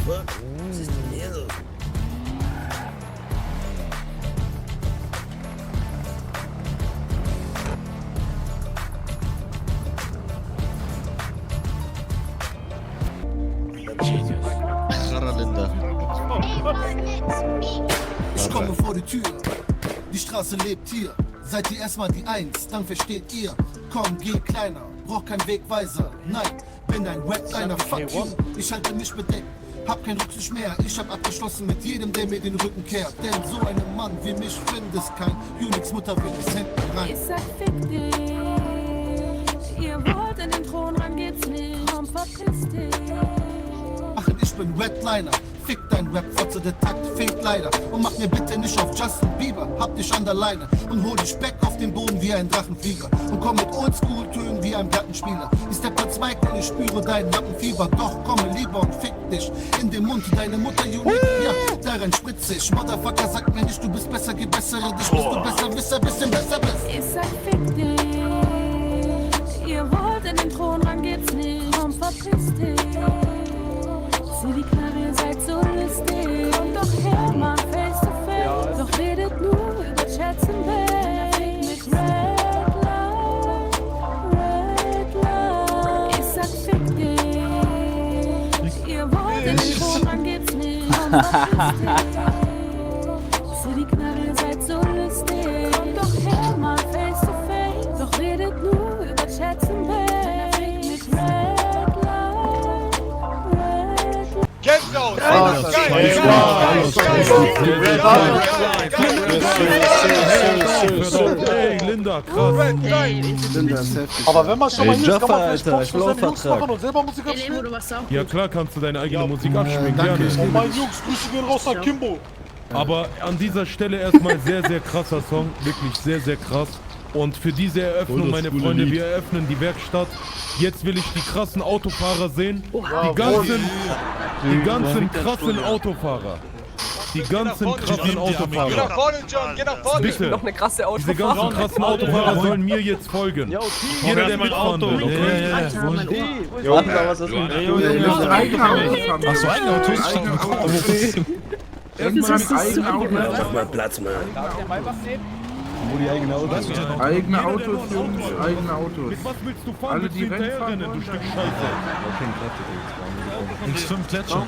fuck? Was ist denn hier los? Linda. Ich komme vor die Tür, die Straße lebt hier. Seid ihr erstmal die Eins, dann versteht ihr. Komm, geh kleiner, brauch kein Wegweiser. Nein, bin ein Rapliner, fuck you. Ich halte mich bedeckt, hab kein Rücksicht mehr. Ich hab abgeschlossen mit jedem, der mir den Rücken kehrt. Denn so einen Mann wie mich findet kein Unix Mutter will es hinten rein. Ich sag fick dich, ihr wollt in den Thron ran, geht's nicht, komm verpiss dich. Ach, ich bin Redliner, fick dein Rap-Fotze, der Takt fehlt leider. Und mach mir bitte nicht auf Justin Bieber, hab dich an der Leine und hol dich back auf den Boden wie ein Drachenflieger. Und komm mit Oldschool-Tönen wie ein Plattenspieler. Ist der Platz Mike und ich spüre dein Lampenfieber. Doch komme lieber und fick dich in den Mund, deine Mutter Unique, ja, darin spritze ich. Motherfucker, sag mir nicht, du bist besser, geh bessere dich, bis du besser wisser, bisschen besser bist. Ich sag fick dich, ihr wollt in den Thron ran, geht's nicht, komm verpiss dich. Sieh die Knarre, ihr seid so lustig. Kommt doch her, Mann, face to face. Doch redet nur über Chats im Bett. Mit Red Line. Ich sag fick dich. Ihr wollt in den Thron ran, geht's nicht. Komm, verpiss dich. Sieh die Knarre, ihr seid so lustig. Kommt doch her, Mann, face to face. Doch redet nur über Chats im Bett. Mit Red Line. Gänsehaut! Ey, Linda, krass. Aber wenn man schon mal hier ist, kann man vielleicht Alter, Box für seine Jungs machen und selber Musik abspielen. Ja klar kannst du deine eigene Musik abspielen, gerne. Und meine Jungs, Grüße gehen raus nach Kimbo. Aber an dieser Stelle erstmal sehr, sehr krasser Song. Wirklich sehr, sehr krass. Und für diese Eröffnung, meine Freunde, wir eröffnen die Werkstatt. Jetzt will ich die krassen Autofahrer sehen. Die ganzen krassen Autofahrer. Die ganzen krassen Geh nach Autofahrer. vorne, John, geh nach vorne. Bitte. Noch eine krasse Diese ganzen krassen Autofahrer sollen mir jetzt folgen. Jeder, der mitfahren will, okay? Warten wir, was das ist. Achso, ein Auto ist Mach mal Platz, Mann. Wo die eigene Autos sind. eigene Autos, Jungs, eigene Autos. Mit was willst du fahren? Alle, Willst du die Rennen hinterherrennen, fahren du Stück Scheiße? X5 Gletscher.